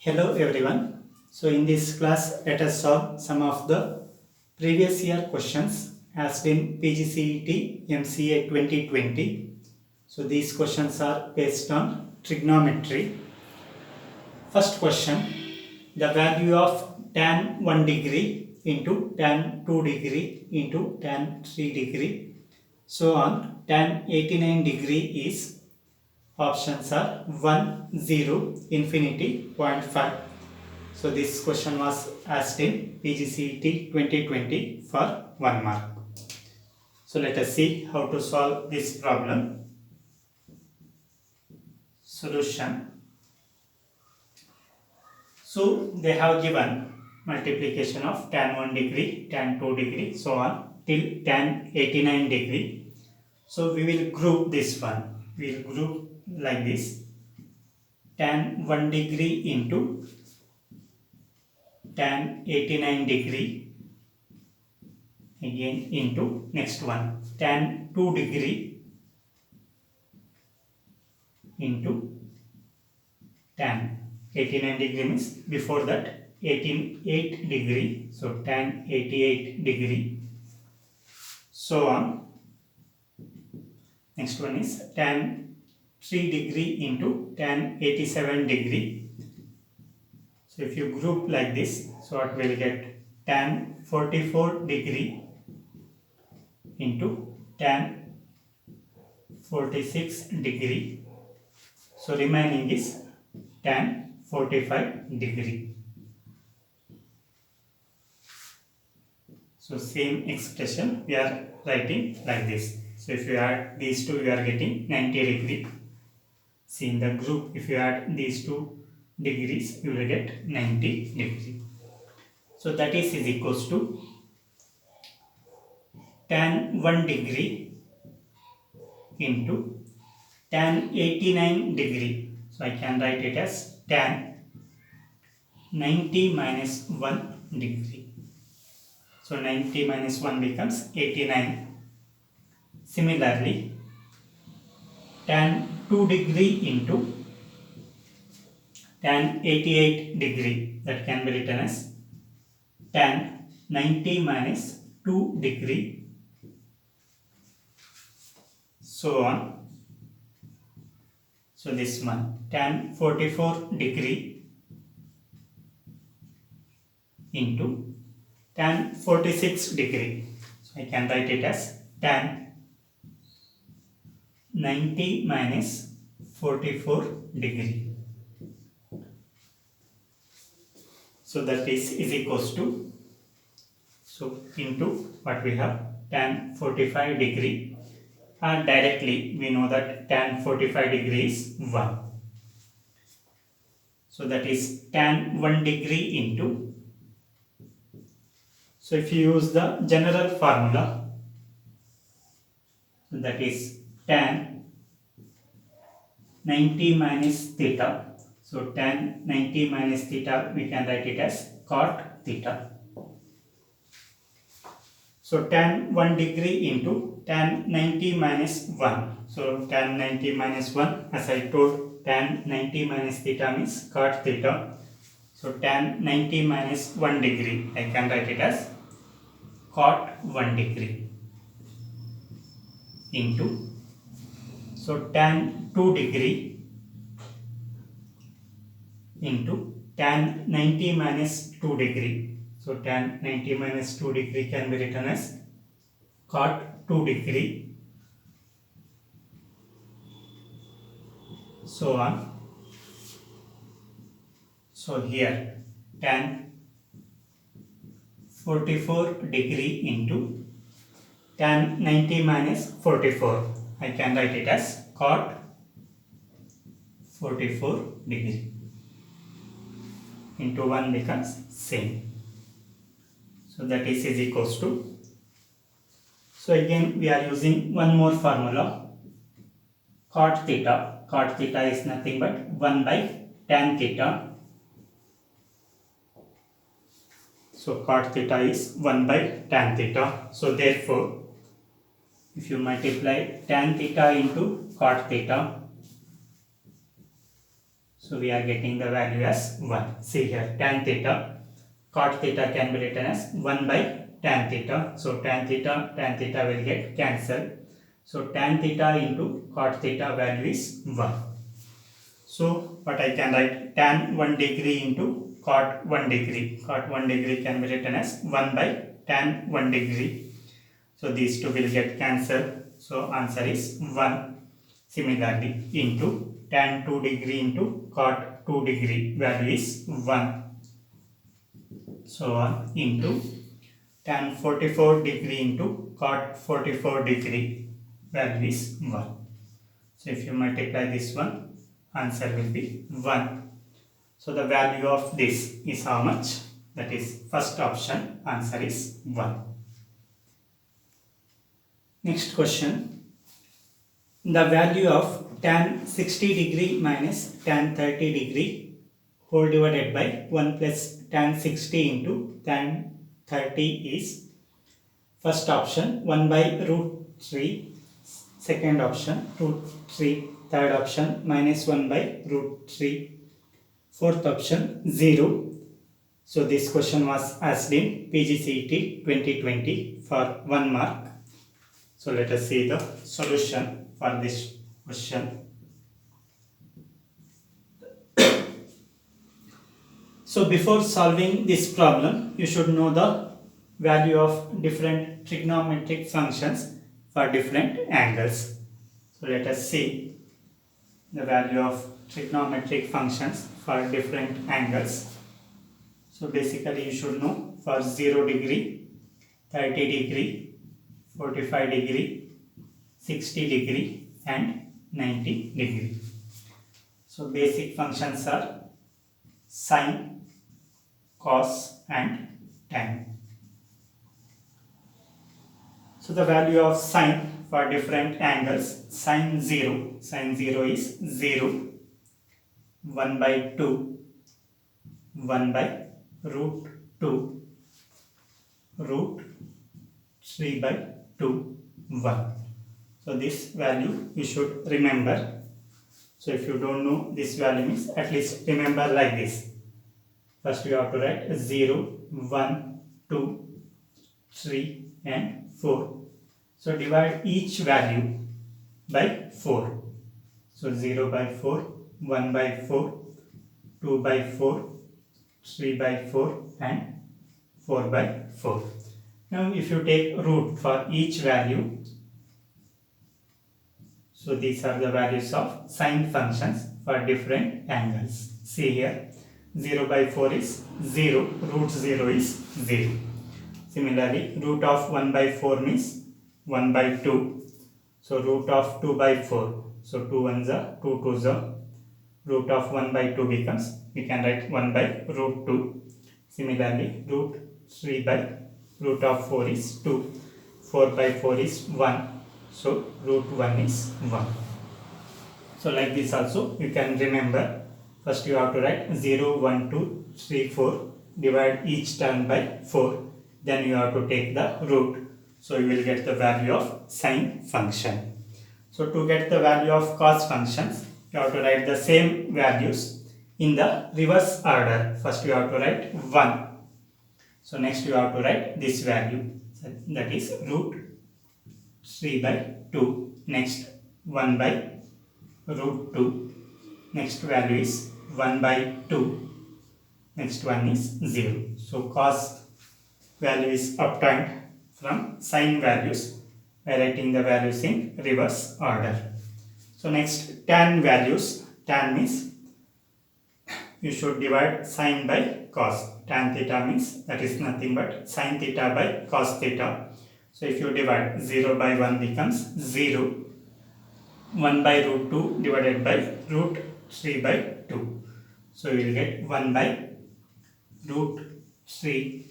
Hello everyone. So in this class, let us solve some of the previous year questions asked in PGCET MCA 2020. So these questions are based on trigonometry. First question, the value of tan 1 degree into tan 2 degree into tan 3 degree. So on tan 89 degree is options are 1, 0, infinity, 0.5. So this question was asked in PGCET 2020 for 1 mark. So let us see how to solve this problem. Solution. So they have given multiplication of tan 1 degree, tan 2 degree, so on till tan 89 degree. So we will group this one. We will group like this. Tan 1 degree into tan 89 degree, again into next one tan 2 degree into tan 89 degree means before that 8 degree, so tan 88 degree, so on. Next one is tan 3 degree into tan 87 degree. So if you group like this, so what will get tan 44 degree into tan 46 degree. So remaining is tan 45 degree. So same expression we are writing like this. So if you add these two, you are getting 90 degree. See in the group, if you add these two degrees, you will get 90 degree. So that is equals to tan 1 degree into tan 89 degree. So I can write it as tan 90 minus 1 degree. So 90 minus 1 becomes 89. Similarly, tan 2 degree into tan 88 degree, that can be written as tan 90 minus 2 degree, so on. So this one tan 44 degree into tan 46 degree. So I can write it as tan 90 minus 44 degree. So that is equals to, so into what we have, tan 45 degree, and directly we know that tan 45 degree is 1. So that is tan 1 degree into, so if you use the general formula, that is tan 90 minus theta. So tan 90 minus theta, we can write it as cot theta. So tan 1 degree into tan 90 minus 1. So tan 90 minus 1, as I told, tan 90 minus theta means cot theta. So tan 90 minus 1 degree, I can write it as cot 1 degree into, so tan 2 degree into tan 90 minus 2 degree. So tan 90 minus 2 degree can be written as cot 2 degree, so on. So here tan 44 degree into tan 90 minus 44, I can write it as cot 44 degree into 1 becomes same. So that is equals to, so again we are using one more formula, cot theta. Cot theta is nothing but 1 by tan theta. So cot theta is 1 by tan theta. So therefore, if you multiply tan theta into cot theta, So we are getting the value as 1. See here, tan theta, cot theta can be written as 1 by tan theta. So tan theta will get cancelled. So tan theta into cot theta value is 1. So what I can write, tan 1 degree into cot 1 degree. Cot 1 degree can be written as 1 by tan 1 degree. So these two will get cancelled. So answer is 1. Similarly, into tan 2 degree into cot 2 degree value is 1. So on into tan 44 degree into cot 44 degree value is 1. So if you multiply this one, answer will be 1. So the value of this is how much? That is first option, answer is 1. Next question. The value of tan 60 degree minus tan 30 degree whole divided by 1 plus tan 60 into tan 30 is first option 1 by root 3, second option root 3, third option minus 1 by root 3, fourth option 0. So this question was asked in PGCET 2020 for 1 mark. So let us see the solution for this question. So before solving this problem, you should know the value of different trigonometric functions for different angles. So let us see the value of trigonometric functions for different angles. So basically you should know for 0 degree, 30 degree, 45 degree, 60 degree and 90 degree. So basic functions are sine, cos and tan. So the value of sine for different angles, sine 0 is 0, 1 by 2, 1 by root 2, root 3 by 2, 1. So this value you should remember. So if you don't know this value means at least remember like this. First you have to write 0, 1, 2, 3 and 4. So divide each value by 4. So 0 by 4, 1 by 4, 2 by 4, 3 by 4 and 4 by 4. Now if you take root for each value, so these are the values of sine functions for different angles. See here, 0 by 4 is 0, root 0 is 0. Similarly, root of 1 by 4 means 1 by 2. So root of 2 by 4. So 2 ones are 2 2s are. Root of 1 by 2 becomes, we can write 1 by root 2. Similarly, root 3 by root of 4 is 2. 4 by 4 is 1. So root 1 is 1. So like this also you can remember. First you have to write 0, 1, 2, 3, 4. Divide each term by 4. Then you have to take the root. So you will get the value of sine function. So to get the value of cos functions, you have to write the same values in the reverse order. First you have to write 1. So next you have to write this value. So that is root 3 by 2. Next 1 by root 2. Next value is 1 by 2. Next one is 0. So cos value is obtained from sine values by writing the values in reverse order. So next tan values. Tan means you should divide sine by cos. Tan theta means that is nothing but sine theta by cos theta. So if you divide 0 by 1 becomes 0. 1 by root 2 divided by root 3 by 2. So you will get 1 by root 3.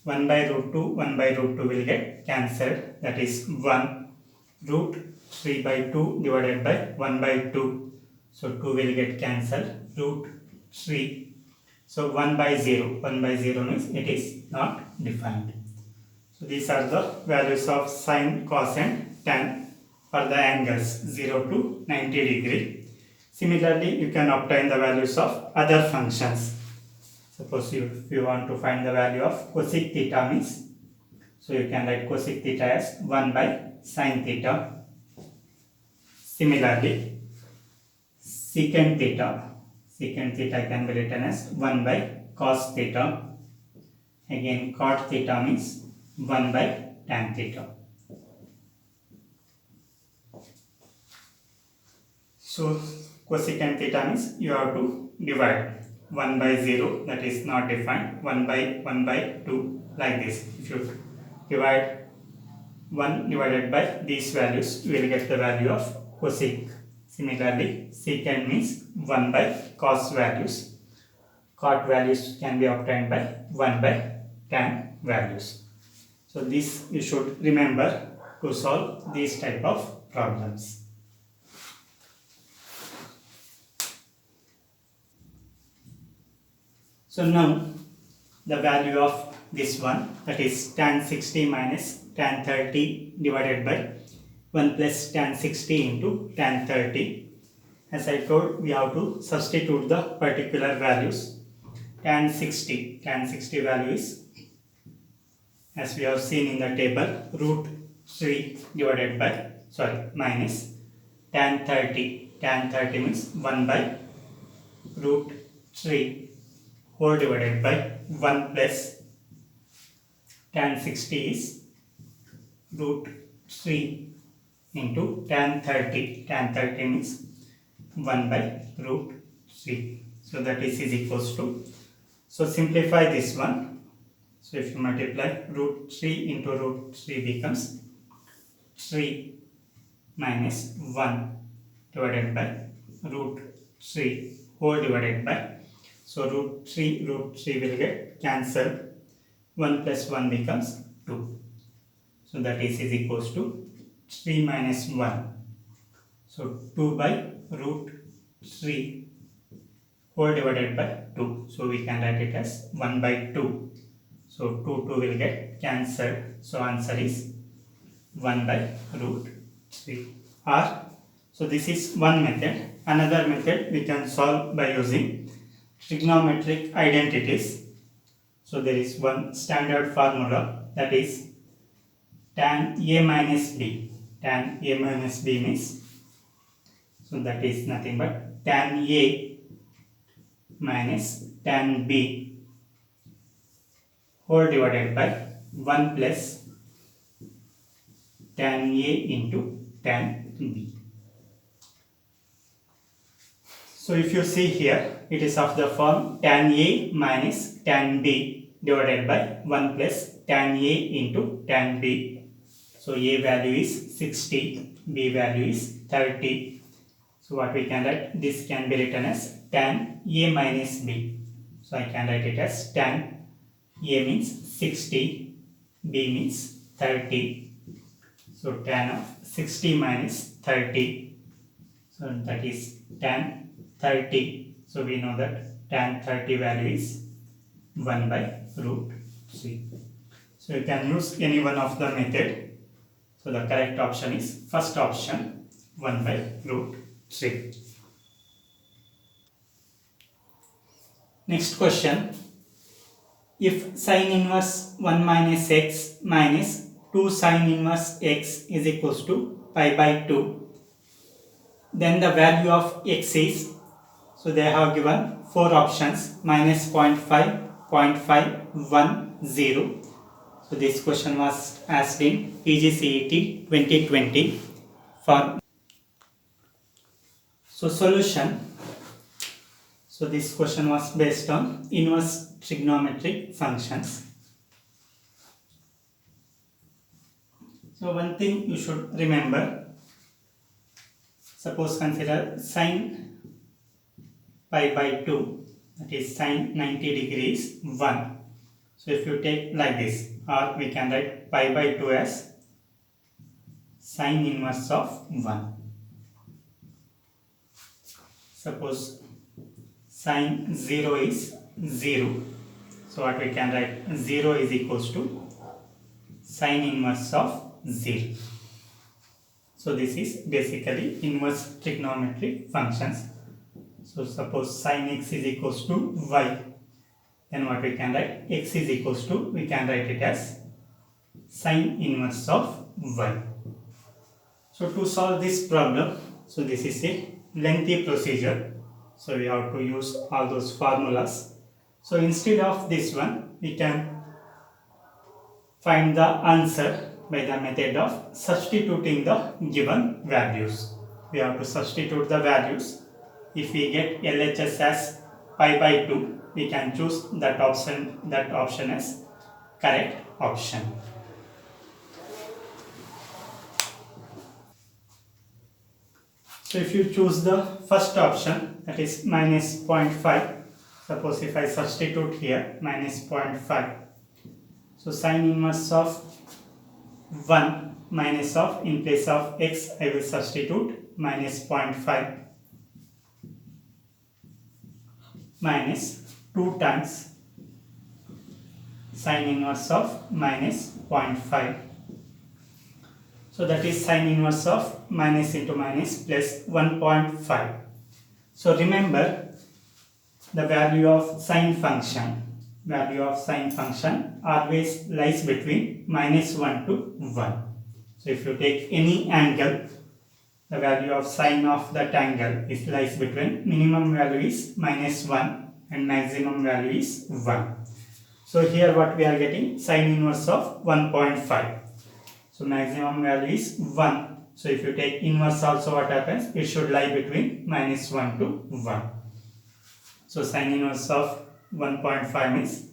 1 by root 2, 1 by root 2 will get cancelled. That is 1. Root 3 by 2 divided by 1 by 2. So 2 will get cancelled. Root 3. So 1 by 0. 1 by 0 means it is not defined. So these are the values of sine, cos and tan for the angles 0 to 90 degree. Similarly, you can obtain the values of other functions. Suppose if you want to find the value of cosec theta means, so you can write cosec theta as 1 by sin theta. Similarly, secant theta can be written as 1 by cos theta. Again, cot theta means 1 by tan theta. So, cosecant theta means you have to divide 1 by 0, that is not defined, 1 by 2, like this. If you divide 1 divided by these values, you will get the value of cosec. Similarly, secant means 1 by cos values. Cot values can be obtained by 1 by tan values. So this you should remember to solve these type of problems. So now the value of this one, that is tan 60 minus tan 30 divided by 1 plus tan 60 into tan 30. As I told, we have to substitute the particular values. Tan 60 value is, as we have seen in the table, root 3 divided by, minus tan 30. Tan 30 means 1 by root 3 whole divided by 1 plus tan 60 is root 3 into tan 30. Tan 30 means 1 by root 3. So that is equals to, so simplify this one. So if you multiply root 3 into root 3 becomes 3 minus 1 divided by root 3 whole divided by, so root 3 will get cancelled, 1 plus 1 becomes 2. So that is equals to 3 minus 1. So 2 by root 3 whole divided by 2. So we can write it as 1 by 2. So 2 will get cancelled. So answer is 1 by root 3. Or, so this is one method. Another method we can solve by using trigonometric identities. So there is one standard formula, that is tan A minus B. Tan A minus B means, so that is nothing but tan A minus tan B whole divided by 1 plus tan A into tan B. So if you see here, it is of the form tan A minus tan B divided by 1 plus tan A into tan B. So A value is 60, B value is 30. So what we can write, this can be written as tan A minus B. So I can write it as tan A means 60, B means 30. So tan of 60 minus 30. So that is tan 30. So we know that tan 30 value is 1 by root 3. So you can use any one of the method. So the correct option is first option, 1 by root 3. Next question. If sin inverse 1 minus x minus 2 sin inverse x is equals to pi by 2, then the value of x is, so they have given 4 options, minus 0.5, 0.5, 1, 0. So this question was asked in PGCET 2020 for. So solution. So this question was based on inverse trigonometric functions. So one thing you should remember, suppose consider sin pi by 2, that is sin 90 degrees 1. So if you take like this, or we can write pi by 2 as sin inverse of 1. Suppose sin 0 is 0. So what we can write, 0 is equals to sin inverse of 0. So this is basically inverse trigonometric functions. So suppose sin x is equals to y, then what we can write? X is equals to, we can write it as sin inverse of y. So to solve this problem, so this is a lengthy procedure. So we have to use all those formulas. So instead of this one, we can find the answer by the method of substituting the given values. We have to substitute the values. If we get LHS as pi by 2, we can choose that option as correct option. So if you choose the first option, that is minus 0.5, suppose if I substitute here minus 0.5, so sin inverse of 1 minus of, in place of x I will substitute minus 0.5 minus 2 times sin inverse of minus 0.5. So that is sin inverse of minus into minus plus 1.5. So remember, the value of sine function always lies between minus 1 to 1. So if you take any angle, the value of sine of that angle lies between, minimum value is minus 1 and maximum value is 1. So here what we are getting? Sine inverse of 1.5. So maximum value is 1. So if you take inverse also, what happens? It should lie between minus 1 to 1. So sin inverse of 1.5 means,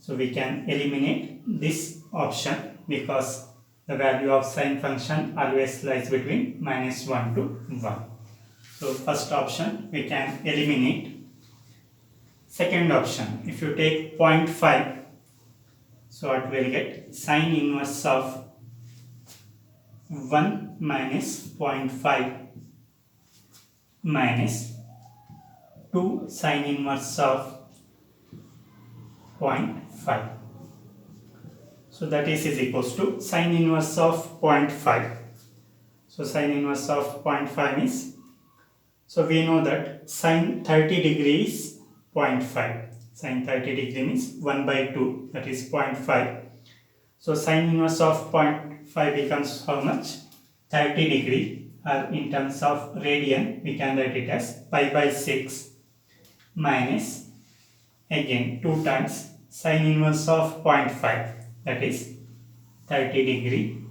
so we can eliminate this option because the value of sine function always lies between minus 1 to 1. So first option we can eliminate. Second option, if you take 0.5, so what we will get? Sin inverse of 1 minus 0.5 minus 2 sin inverse of 0.5. So that is equals to sin inverse of 0.5. So sin inverse of 0.5 is, so we know that sin 30 degrees is 0.5. Sin 30 degree means 1 by 2, that is 0.5. So sin inverse of 0.5 becomes how much? 30 degree, or in terms of radian we can write it as pi by 6 minus again 2 times sin inverse of 0.5, that is 30 degree.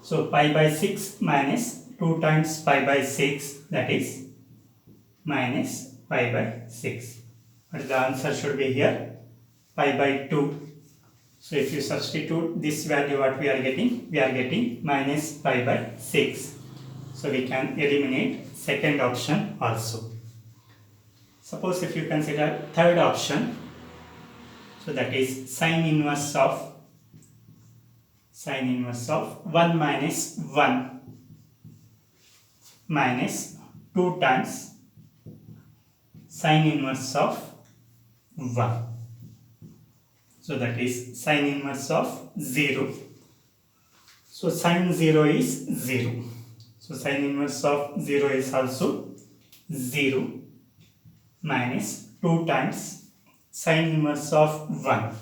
So pi by 6 minus 2 times pi by 6, that is minus pi by 6. But the answer should be here pi by 2. So if you substitute this value, what we are getting? We are getting minus pi by 6. So we can eliminate second option also. Suppose if you consider third option, so that is sin inverse of 1 minus 1 minus 2 times sin inverse of 1. So that is sin inverse of 0. So sin 0 is 0. So sin inverse of 0 is also 0 minus 2 times sin inverse of 1.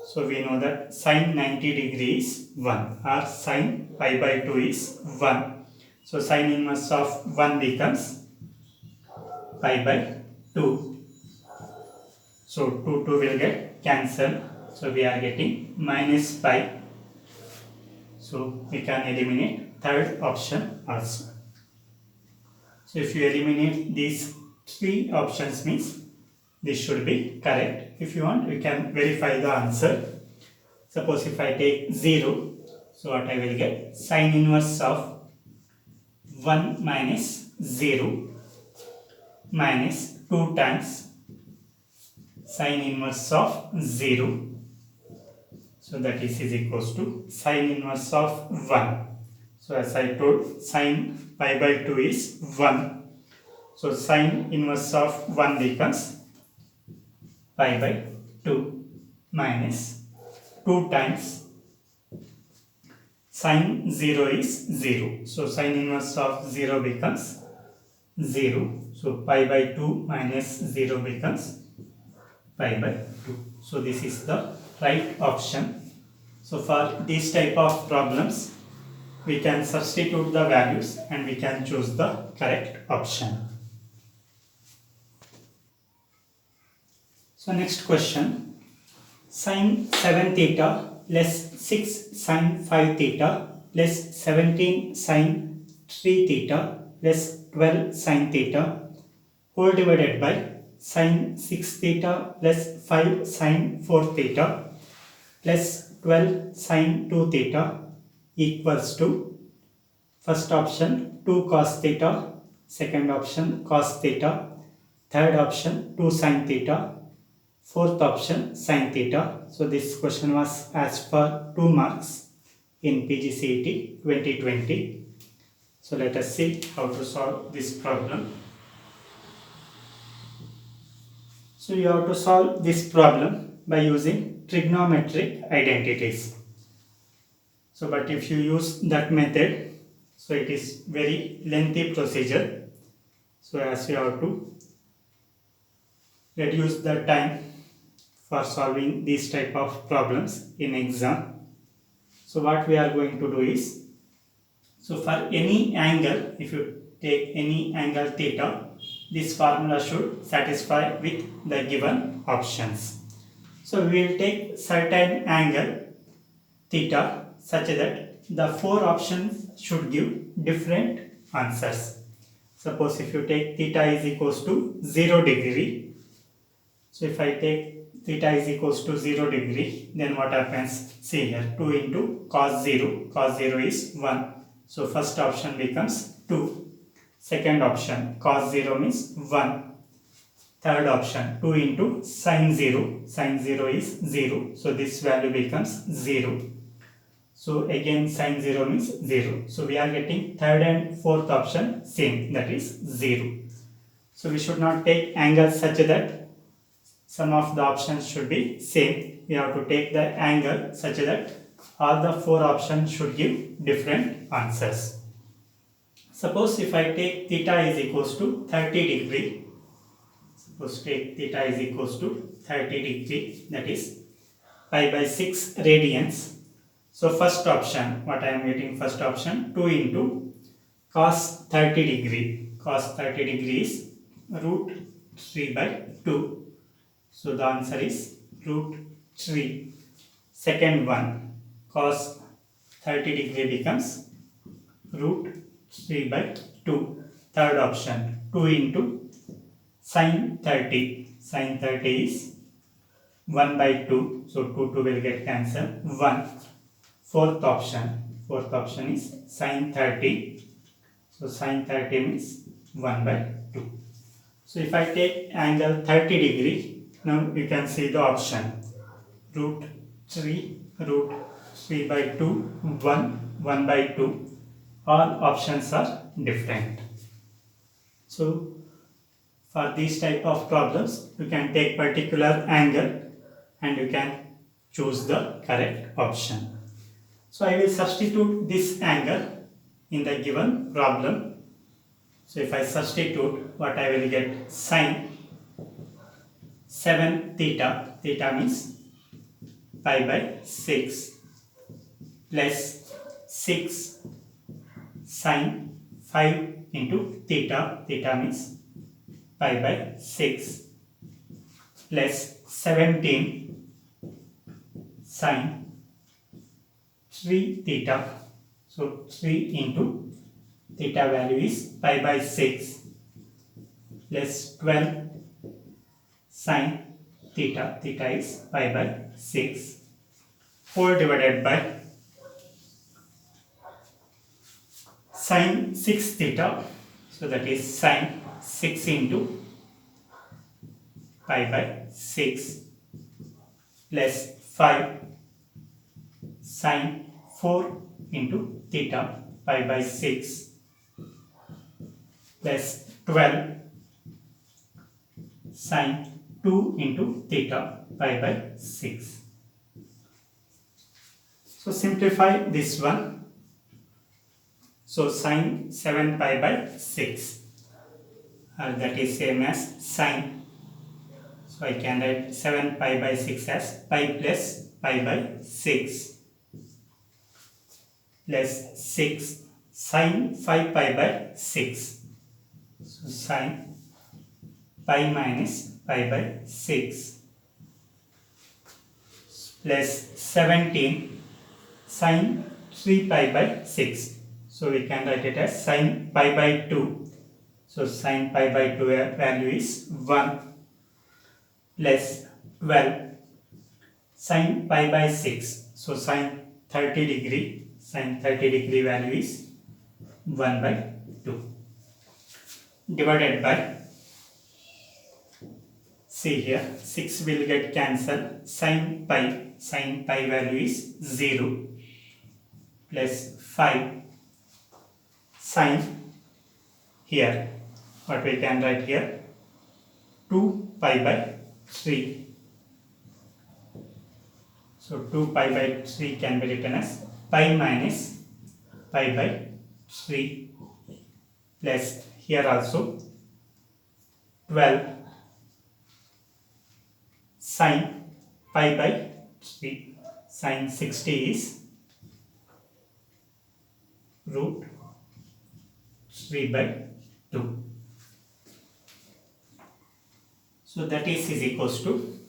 So we know that sin 90 degrees is 1, or sin pi by 2 is 1. So sin inverse of 1 becomes pi by 2. So 2 will get cancelled. So we are getting minus pi. So we can eliminate third option also. So if you eliminate these 3 options means this should be correct. If you want, you can verify the answer. Suppose if I take 0, so what I will get? Sin inverse of 1 minus 0 minus 2 times sin inverse of 0. So that is equals to sin inverse of 1. So as I told, sin pi by 2 is 1. So sin inverse of 1 becomes pi by 2 minus 2 times sin 0 is 0. So sin inverse of 0 becomes 0. So pi by 2 minus 0 becomes pi by 2. So this is the right option. So for this type of problems, we can substitute the values and we can choose the correct option. So next question, sin 7 theta less 6 sin 5 theta less 17 sin 3 theta less 12 sin theta whole divided by sin 6 theta plus 5 sin 4 theta plus 12 sin 2 theta equals to first option 2 cos theta, second option cos theta, third option 2 sin theta, fourth option sin theta. So this question was asked for 2 marks in PGCET 2020. So let us see how to solve this problem. So you have to solve this problem by using trigonometric identities. So but if you use that method, so it is very lengthy procedure. So as you have to reduce the time for solving these type of problems in exam. So what we are going to do is, so for any angle, if you take any angle theta, this formula should satisfy with the given options. So we will take certain angle theta such that the 4 options should give different answers. Suppose if you take theta is equals to 0 degree. So if I take theta is equals to 0 degree, then what happens? See here, 2 into cos 0. Cos 0 is 1. So first option becomes 2. Second option, cos 0 means 1. Third option, 2 into sin 0. Sin 0 is 0. So this value becomes 0. So again sin 0 means 0. So we are getting third and fourth option same, that is 0. So we should not take angles such that some of the options should be same. We have to take the angle such that all the 4 options should give different answers. Suppose if I take theta is equals to 30 degree. Suppose take theta is equals to 30 degree, that is pi by 6 radians. So first option, what I am getting first option, 2 into cos 30 degree. Cos 30 degree is root 3 by 2. So the answer is root 3. Second one, cos 30 degree becomes root 3 by 2. Third option, 2 into sin 30. Sin 30 is 1 by 2. So 2 will get cancelled. 1. Fourth option is sin 30. So sin 30 means 1 by 2. So if I take angle 30 degree, now you can see the option root 3 by 2, 1 by 2. All options are different. So for these type of problems, you can take particular angle and you can choose the correct option. So I will substitute this angle in the given problem. So if I substitute, what I will get? Sin 7 theta, theta means pi by 6, plus 6 sin 5 into theta, theta means pi by 6, plus 17 sin 3 theta. So 3 into theta value is pi by 6, plus 12 sin theta, theta is pi by 6, whole divided by sin 6 theta. So that is sin 6 into pi by 6, plus 5 sin 4 into theta, pi by 6, plus 12 sin 2 into theta, pi by 6. So simplify this one. So sin 7 pi by 6. that is same as sine. So I can write 7 pi by 6 as pi plus pi by 6 plus 6 sine 5 pi by 6. So sine pi minus pi by 6 plus 17 sine 3 pi by 6. So we can write it as sine pi by 2. So sine pi by 2 value is 1 plus 12 sine pi by 6. So sine 30 degree value is 1 by 2 divided by, see here, 6 will get cancelled, sine pi value is 0 plus 5 sine, here what we can write here, 2 pi by 3. So 2 pi by 3 can be written as pi minus pi by 3 plus here also 12 sine pi by 3. Sine 60 is root 3 by 2. So that is equals to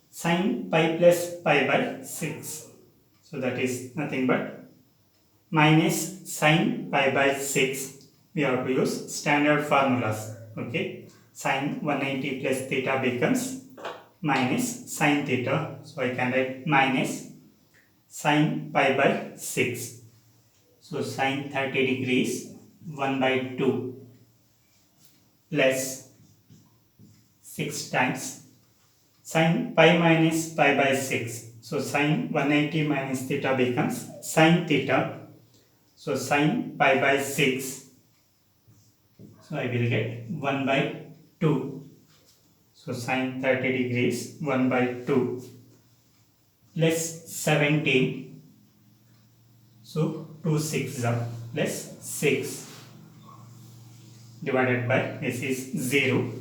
sine pi plus pi by 6. So that is nothing but minus sine pi by 6. We have to use standard formulas. Okay. Sine 180 plus theta becomes minus sine theta. So I can write minus sine pi by 6. So sine 30 degrees 1 by 2 plus 6 times sine pi minus pi by 6. So sine 180 minus theta becomes sine theta. So sine pi by 6. So I will get 1 by 2. So sine 30 degrees 1 by 2 plus 17. So 2 6 plus 6 divided by, this is 0.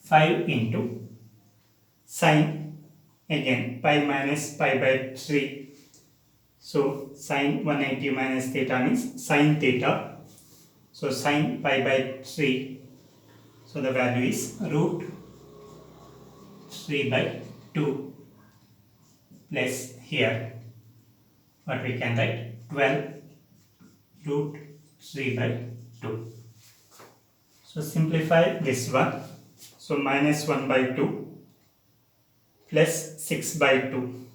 5 into sine, again pi minus pi by 3. So sine 180 minus theta means sine theta. So sine pi by 3. So the value is root 3 by 2 plus here what we can write, 12 root 3 by 2. So simplify this one. So minus 1 by 2 plus 6 by 2.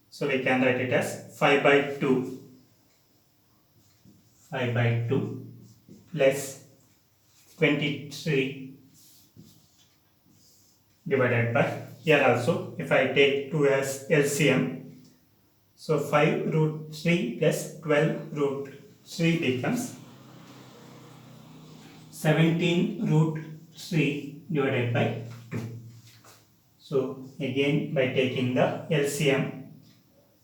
So we can write it as 5 by 2. 5 by 2 plus 23 divided by, here also if I take 2 as LCM, so 5 root 3 plus 12 root 3 becomes 17 root 3 divided by 2. So again by taking the LCM,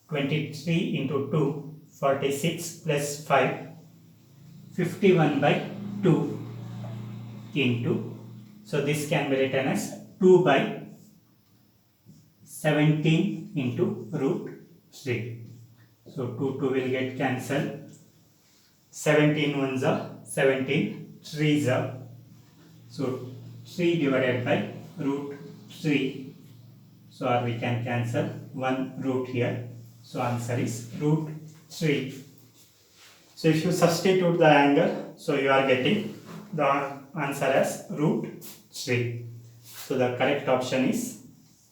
23 into 2, 46 plus 5, 51 by 2 into, so this can be written as 2 by 17 into root 3. So 2 will get cancelled, 17 ones are 17 3s are, so 3 divided by root 3. So or we can cancel 1 root here. So answer is root 3. So if you substitute the angle, so you are getting the answer as root 3. So the correct option is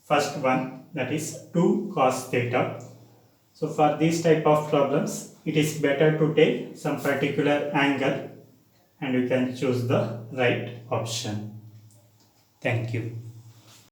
first one, that is 2 cos theta. So for these type of problems, it is better to take some particular angle and you can choose the right option. Thank you.